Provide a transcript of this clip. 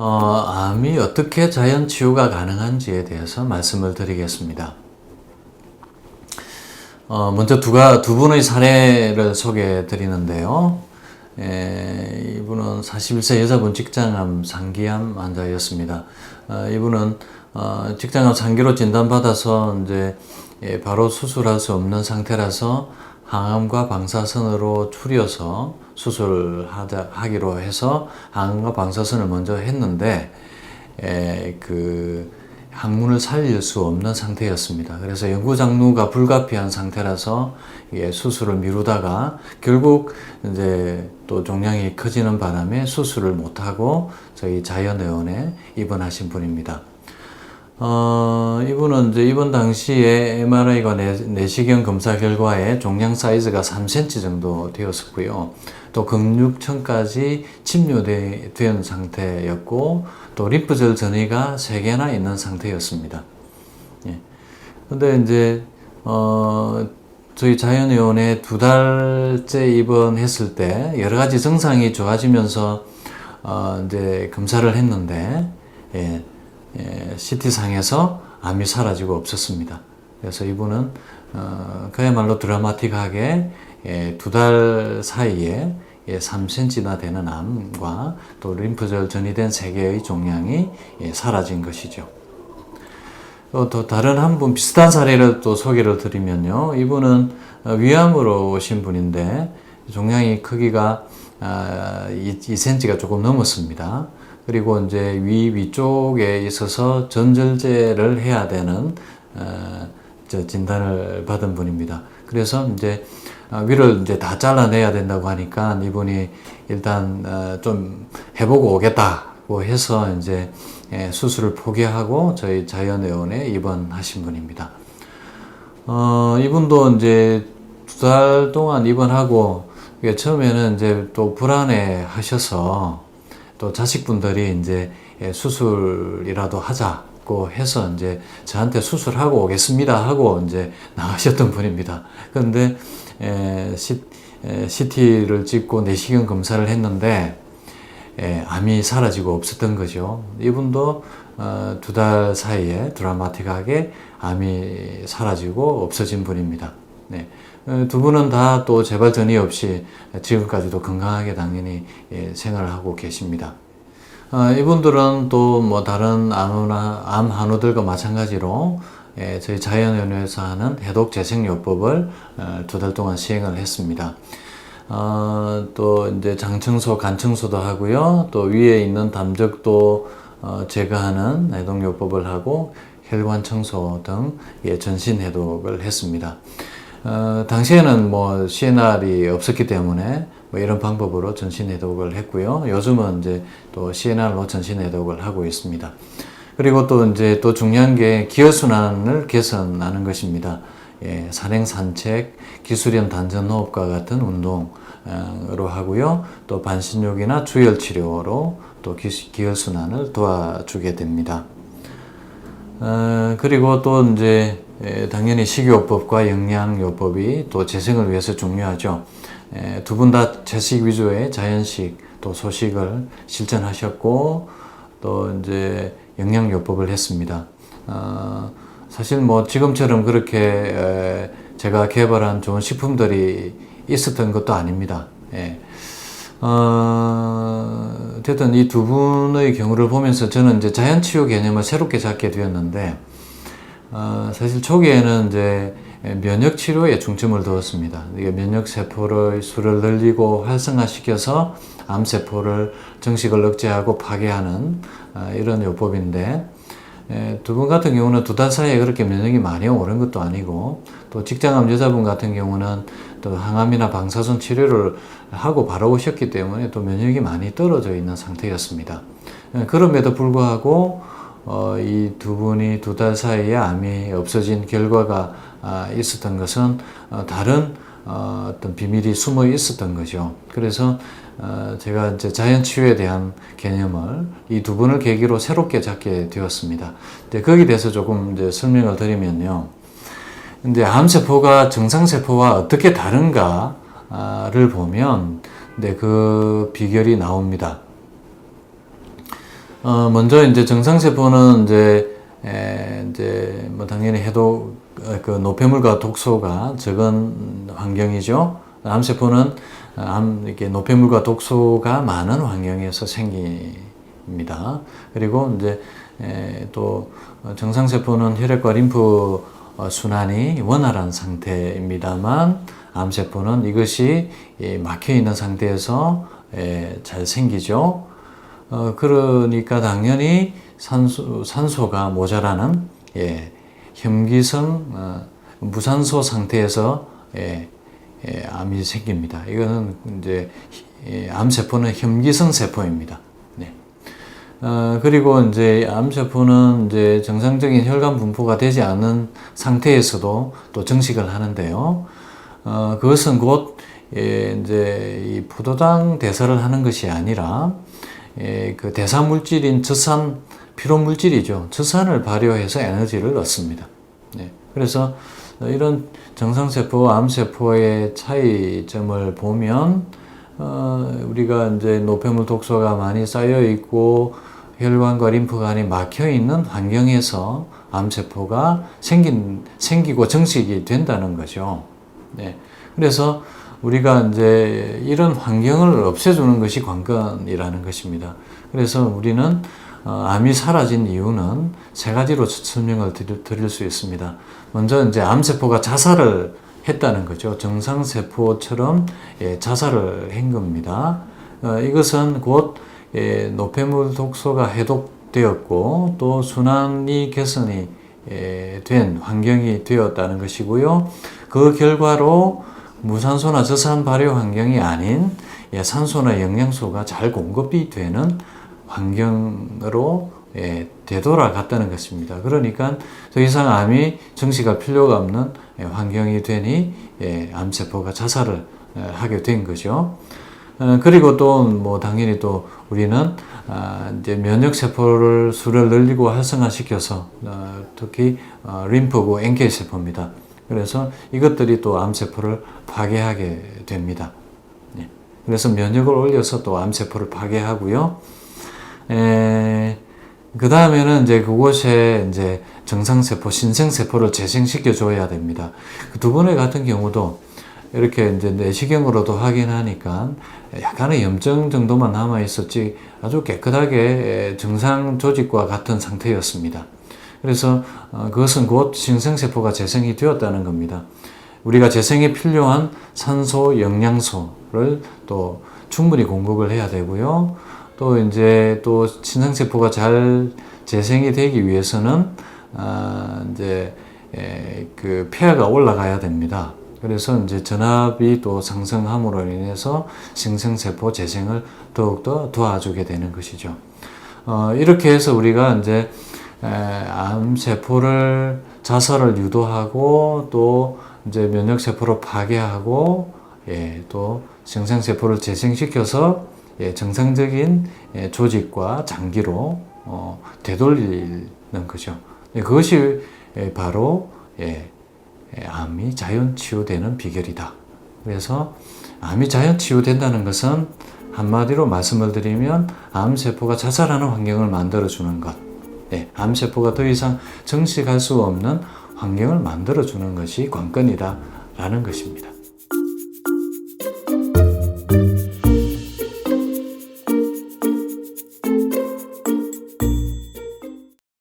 암이 어떻게 자연 치유가 가능한지에 대해서 말씀을 드리겠습니다. 먼저 두 분의 사례를 소개해 드리는데요. 이분은 41세 여자분 직장암 상기암 환자였습니다. 이분은 직장암 상기로 진단받아서 이제 바로 수술할 수 없는 상태라서 항암과 방사선으로 추려서 수술하기로 해서 항암과 방사선을 먼저 했는데 그 항문을 살릴 수 없는 상태였습니다. 그래서 연구 장루가 불가피한 상태라서 수술을 미루다가 결국 이제 또 종양이 커지는 바람에 수술을 못하고 저희 자연의원에 입원하신 분입니다. 이분은 이제 입원 당시에 MRI가 내시경 검사 결과에 종양 사이즈가 3cm 정도 되었었고요. 또 근육층까지 침류된 상태였고, 또 림프절 전이가 3개나 있는 상태였습니다. 예. 근데 이제, 저희 자연의원에 2달째 입원했을 때 여러 가지 증상이 좋아지면서, 이제 검사를 했는데, CT상에서 암이 사라지고 없었습니다. 그래서 이분은 그야말로 드라마틱하게 2달 사이에 3cm나 되는 암과 또 림프절 전이된 3개의 종양이 사라진 것이죠. 또 다른 한 분 비슷한 사례를 또 소개를 드리면요. 이분은 위암으로 오신 분인데 종양이 크기가 2cm가 조금 넘었습니다. 그리고 이제 위쪽에 있어서 전절제를 해야 되는 진단을 받은 분입니다. 그래서 이제 위를 이제 다 잘라내야 된다고 하니까 이분이 일단 좀 해보고 오겠다고 해서 이제 수술을 포기하고 저희 자연의원에 입원하신 분입니다. 이분도 이제 2달 동안 입원하고 처음에는 이제 또 불안해 하셔서 또 자식분들이 이제 수술이라도 하자고 해서 이제 저한테 수술하고 오겠습니다 하고 이제 나가셨던 분입니다. 그런데 CT를 찍고 내시경 검사를 했는데 암이 사라지고 없었던 거죠. 이분도 2달 사이에 드라마틱하게 암이 사라지고 없어진 분입니다. 네. 두 분은 다 또 재발 전이 없이 지금까지도 건강하게 당연히 생활을 하고 계십니다. 이분들은 또 뭐 다른 암 한우들과 마찬가지로 저희 자연의원에서 하는 해독 재생요법을 2달 동안 시행을 했습니다. 또 이제 장청소, 간청소도 하고요. 또 위에 있는 담적도 제거하는 해독요법을 하고 혈관 청소 등 전신 해독을 했습니다. 당시에는 뭐 CNR이 없었기 때문에 뭐 이런 방법으로 전신 해독을 했고요. 요즘은 이제 또 CNR로 전신 해독을 하고 있습니다. 그리고 또 이제 또 중요한 게 기혈순환을 개선하는 것입니다. 산행, 산책, 기술형 단전호흡과 같은 운동으로 하고요. 또 반신욕이나 주열 치료로 또 기혈순환을 도와주게 됩니다. 그리고 또 이제 당연히 식이요법과 영양요법이 또 재생을 위해서 중요하죠. 두 분 다 채식 위주의 자연식 또 소식을 실천하셨고 또 이제 영양요법을 했습니다. 사실 뭐 지금처럼 그렇게 제가 개발한 좋은 식품들이 있었던 것도 아닙니다. 어쨌든 이 두 분의 경우를 보면서 저는 이제 자연치유 개념을 새롭게 잡게 되었는데, 사실 초기에는 이제 면역치료에 중점을 두었습니다. 이게 면역세포를 수를 늘리고 활성화시켜서 암세포를 정식을 억제하고 파괴하는 이런 요법인데, 두 분 같은 경우는 2달 사이에 그렇게 면역이 많이 오른 것도 아니고, 또 직장암 여자분 같은 경우는 또 항암이나 방사선 치료를 하고 바로 오셨기 때문에 또 면역이 많이 떨어져 있는 상태였습니다. 그럼에도 불구하고 이 두 분이 2달 사이에 암이 없어진 결과가 있었던 것은 다른 어떤 비밀이 숨어 있었던 거죠. 그래서 제가 이제 자연치유에 대한 개념을 이 두 분을 계기로 새롭게 잡게 되었습니다. 거기에 대해서 조금 이제 설명을 드리면요. 이제 암세포가 정상세포와 어떻게 다른가를 보면 그 비결이 나옵니다. 먼저 이제 정상세포는 이제 뭐 당연히 해독, 그 노폐물과 독소가 적은 환경이죠. 암세포는 이렇게 노폐물과 독소가 많은 환경에서 생깁니다. 그리고 이제 또 정상세포는 혈액과 림프 순환이 원활한 상태입니다만 암세포는 이것이 막혀 있는 상태에서 잘 생기죠. 그러니까 당연히 산소가 모자라는 혐기성 무산소 상태에서 암이 생깁니다. 이거는 이제 암세포는 혐기성 세포입니다. 네. 그리고 이제 암세포는 이제 정상적인 혈관 분포가 되지 않는 상태에서도 또 증식을 하는데요. 그것은 곧 이제 이 포도당 대사를 하는 것이 아니라 그 대사 물질인 젖산 피로 물질이죠. 젖산을 발효해서 에너지를 얻습니다. 네. 그래서 이런 정상세포와 암세포의 차이점을 보면 우리가 이제 노폐물 독소가 많이 쌓여 있고 혈관과 림프관이 막혀 있는 환경에서 암세포가 생기고 증식이 된다는 거죠. 네. 그래서 우리가 이제 이런 환경을 없애주는 것이 관건이라는 것입니다. 그래서 우리는 암이 사라진 이유는 세 가지로 설명을 드릴 수 있습니다. 먼저 이제 암세포가 자살을 했다는 거죠. 정상세포처럼 자살을 한 겁니다. 이것은 곧 노폐물 독소가 해독되었고 또 순환이 개선이 된 환경이 되었다는 것이고요. 그 결과로 무산소나 저산 발효 환경이 아닌 산소나 영양소가 잘 공급이 되는 환경으로 되돌아갔다는 것입니다. 그러니까 더 이상 암이 증식할 필요가 없는 환경이 되니 암세포가 자살을 하게 된 거죠. 그리고 또 뭐 당연히 또 우리는 이제 면역세포를 수를 늘리고 활성화시켜서 특히 림프구 NK세포입니다. 그래서 이것들이 또 암세포를 파괴하게 됩니다. 그래서 면역을 올려서 또 암세포를 파괴하고요. 그 다음에는 이제 그곳에 이제 정상세포, 신생세포를 재생시켜 줘야 됩니다. 그 두 번의 같은 경우도 이렇게 이제 내시경으로도 확인하니까 약간의 염증 정도만 남아 있었지 아주 깨끗하게 정상 조직과 같은 상태였습니다. 그래서 그것은 곧 신생세포가 재생이 되었다는 겁니다. 우리가 재생에 필요한 산소, 영양소를 또 충분히 공급을 해야 되고요. 또 이제 또 신생세포가 잘 재생이 되기 위해서는 이제 그 폐하가 올라가야 됩니다. 그래서 이제 전압이 또 상승함으로 인해서 신생세포 재생을 더욱더 도와주게 되는 것이죠. 이렇게 해서 우리가 이제 암세포를 자살을 유도하고 또 이제 면역세포를 파괴하고 또 신생세포를 재생시켜서 정상적인 조직과 장기로 되돌리는 거죠. 그것이 바로 암이 자연 치유되는 비결이다. 그래서 암이 자연 치유된다는 것은 한마디로 말씀을 드리면 암세포가 자살하는 환경을 만들어주는 것. 암세포가 더 이상 증식할 수 없는 환경을 만들어주는 것이 관건이다라는 것입니다.